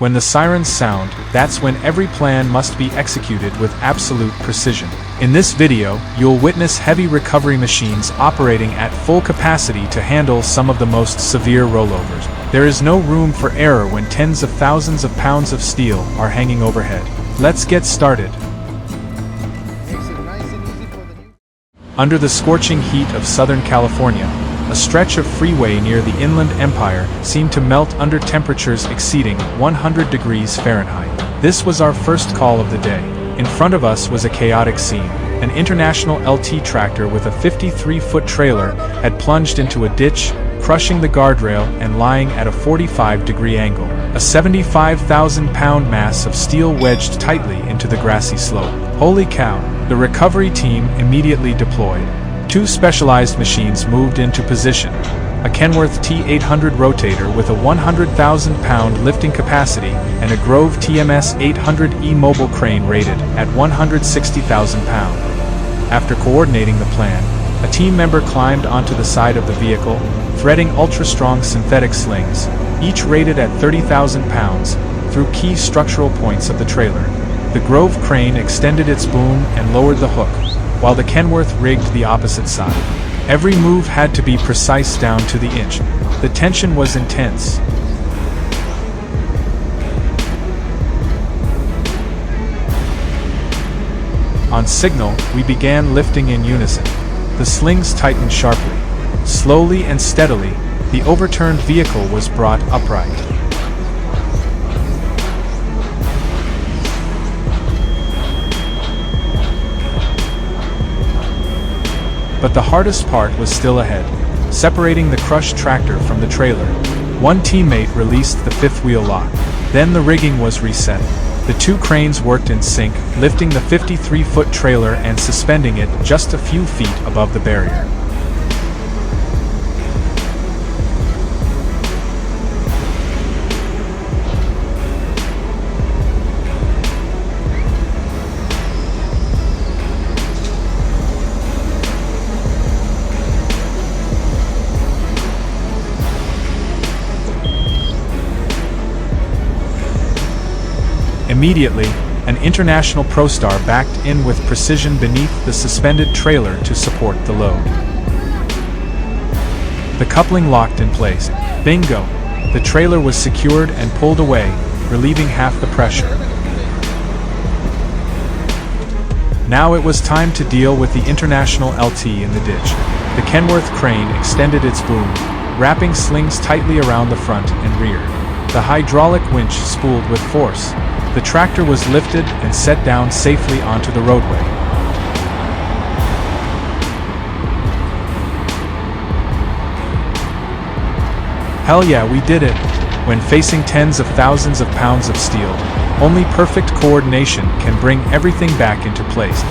When the sirens sound, that's when every plan must be executed with absolute precision. In this video, you'll witness heavy recovery machines operating at full capacity to handle some of the most severe rollovers. There is no room for error when tens of thousands of pounds of steel are hanging overhead. Let's get started. Under the scorching heat of Southern California, a stretch of freeway near the Inland Empire seemed to melt under temperatures exceeding 100 degrees Fahrenheit. This was our first call of the day. In front of us was a chaotic scene. An International LT tractor with a 53-foot trailer had plunged into a ditch, crushing the guardrail and lying at a 45-degree angle. A 75,000-pound mass of steel wedged tightly into the grassy slope. Holy cow! The recovery team immediately deployed. Two specialized machines moved into position. A Kenworth T800 rotator with a 100,000-pound lifting capacity and a Grove TMS 800E mobile crane rated at 160,000 pounds. After coordinating the plan, a team member climbed onto the side of the vehicle, threading ultra-strong synthetic slings, each rated at 30,000 pounds, through key structural points of the trailer. The Grove crane extended its boom and lowered the hook, while the Kenworth rigged the opposite side. Every move had to be precise down to the inch. The tension was intense. On signal, we began lifting in unison. The slings tightened sharply. Slowly and steadily, the overturned vehicle was brought upright. But the hardest part was still ahead, separating the crushed tractor from the trailer. One teammate released the fifth wheel lock. Then the rigging was reset. The two cranes worked in sync, lifting the 53-foot trailer and suspending it just a few feet above the barrier. Immediately, an International ProStar backed in with precision beneath the suspended trailer to support the load. The coupling locked in place. Bingo! The trailer was secured and pulled away, relieving half the pressure. Now it was time to deal with the International LT in the ditch. The Kenworth crane extended its boom, wrapping slings tightly around the front and rear. The hydraulic winch spooled with force. The tractor was lifted and set down safely onto the roadway. Hell yeah, we did it! When facing tens of thousands of pounds of steel, only perfect coordination can bring everything back into place.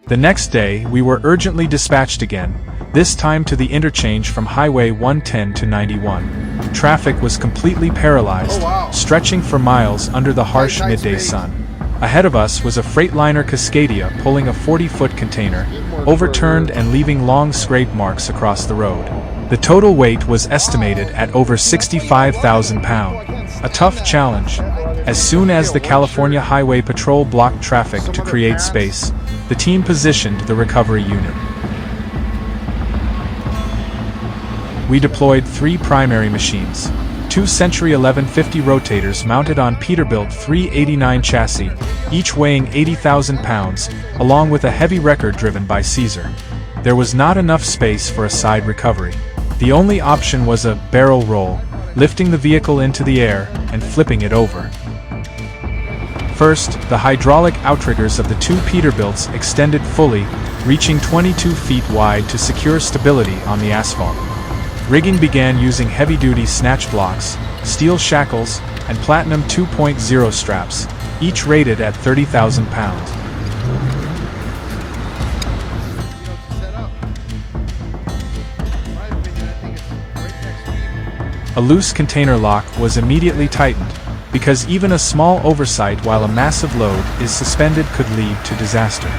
The next day, we were urgently dispatched again, this time to the interchange from Highway 110 to 91. Traffic was completely paralyzed, stretching for miles under the harsh midday sun. Ahead of us was a Freightliner Cascadia pulling a 40-foot container, overturned and leaving long scrape marks across the road. The total weight was estimated at over 65,000 pounds. A tough challenge. As soon as the California Highway Patrol blocked traffic to create space, the team positioned the recovery unit. We deployed three primary machines. Two Century 1150 rotators mounted on Peterbilt 389 chassis, each weighing 80,000 pounds, along with a heavy wrecker driven by Caesar. There was not enough space for a side recovery. The only option was a barrel roll, lifting the vehicle into the air and flipping it over. First, the hydraulic outriggers of the two Peterbilts extended fully, reaching 22 feet wide to secure stability on the asphalt. Rigging began using heavy-duty snatch blocks, steel shackles, and Platinum 2.0 straps, each rated at 30,000 pounds. A loose container lock was immediately tightened, because even a small oversight while a massive load is suspended could lead to disaster.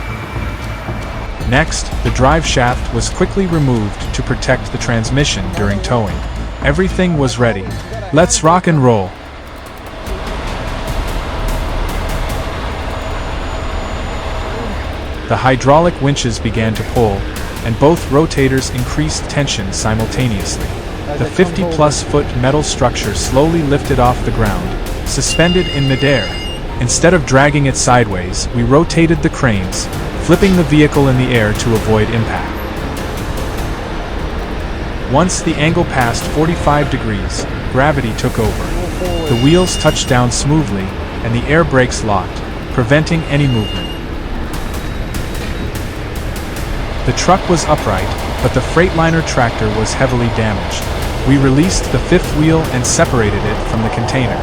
Next, the drive shaft was quickly removed to protect the transmission during towing. Everything was ready. Let's rock and roll. The hydraulic winches began to pull, and both rotators increased tension simultaneously. The 50-plus foot metal structure slowly lifted off the ground, suspended in midair. Instead of dragging it sideways, we rotated the cranes, flipping the vehicle in the air to avoid impact. Once the angle passed 45 degrees, gravity took over. The wheels touched down smoothly, and the air brakes locked, preventing any movement. The truck was upright, but the Freightliner tractor was heavily damaged. We released the fifth wheel and separated it from the container.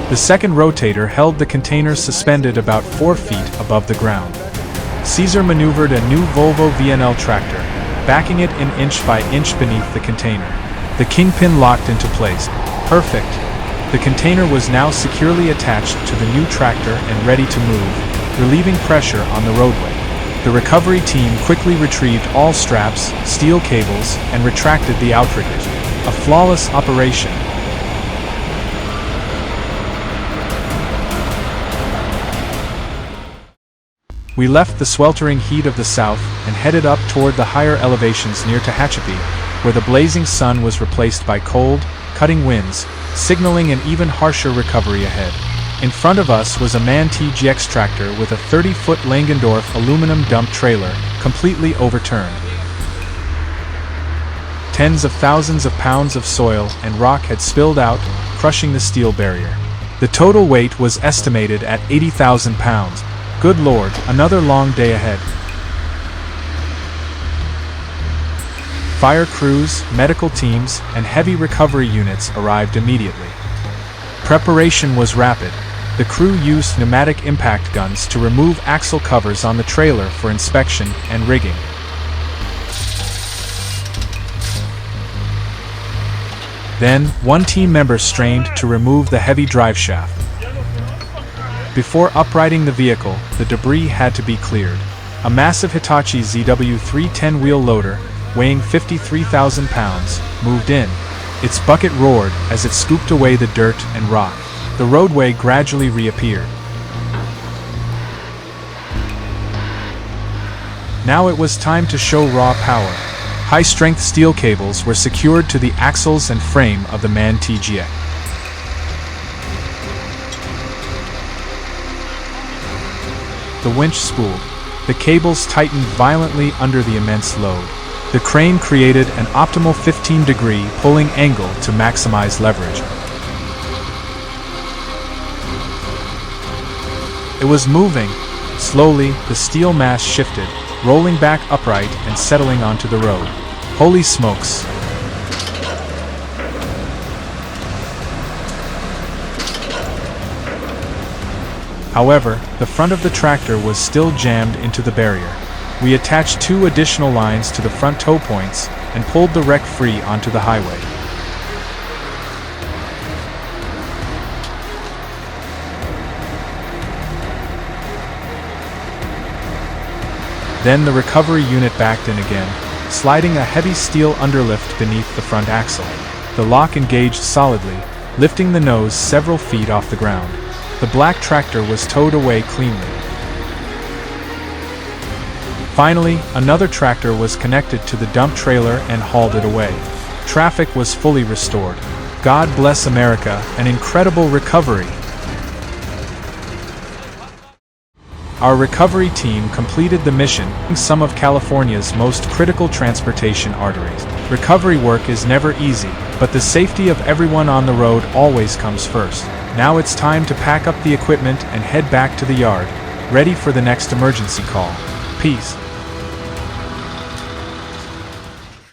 The second rotator held the container suspended about 4 feet above the ground. Caesar maneuvered a new Volvo VNL tractor, backing it in inch by inch beneath the container. The kingpin locked into place. Perfect. The container was now securely attached to the new tractor and ready to move, relieving pressure on the roadway. The recovery team quickly retrieved all straps, steel cables, and retracted the outriggers. A flawless operation. We left the sweltering heat of the south and headed up toward the higher elevations near Tehachapi, where the blazing sun was replaced by cold, cutting winds, signaling an even harsher recovery ahead. In front of us was a MAN TGX tractor with a 30-foot Langendorf aluminum dump trailer, completely overturned. Tens of thousands of pounds of soil and rock had spilled out, crushing the steel barrier. The total weight was estimated at 80,000 pounds. Good Lord, another long day ahead. Fire crews, medical teams, and heavy recovery units arrived immediately. Preparation was rapid. The crew used pneumatic impact guns to remove axle covers on the trailer for inspection and rigging. Then, one team member strained to remove the heavy drive shaft. Before uprighting the vehicle, the debris had to be cleared. A massive Hitachi ZW310 wheel loader, weighing 53,000 pounds, moved in. Its bucket roared as it scooped away the dirt and rock. The roadway gradually reappeared. Now it was time to show raw power. High-strength steel cables were secured to the axles and frame of the MAN TGX. The winch spooled. The cables tightened violently under the immense load. The crane created an optimal 15-degree pulling angle to maximize leverage. It was moving. Slowly, the steel mass shifted, rolling back upright and settling onto the road. Holy smokes! However, the front of the tractor was still jammed into the barrier. We attached 2 additional lines to the front tow points and pulled the wreck free onto the highway. Then the recovery unit backed in again, sliding a heavy steel underlift beneath the front axle. The lock engaged solidly, lifting the nose several feet off the ground. The black tractor was towed away cleanly. Finally, another tractor was connected to the dump trailer and hauled it away. Traffic was fully restored. God bless America, an incredible recovery! Our recovery team completed the mission in some of California's most critical transportation arteries. Recovery work is never easy, but the safety of everyone on the road always comes first. Now it's time to pack up the equipment and head back to the yard, ready for the next emergency call. Peace.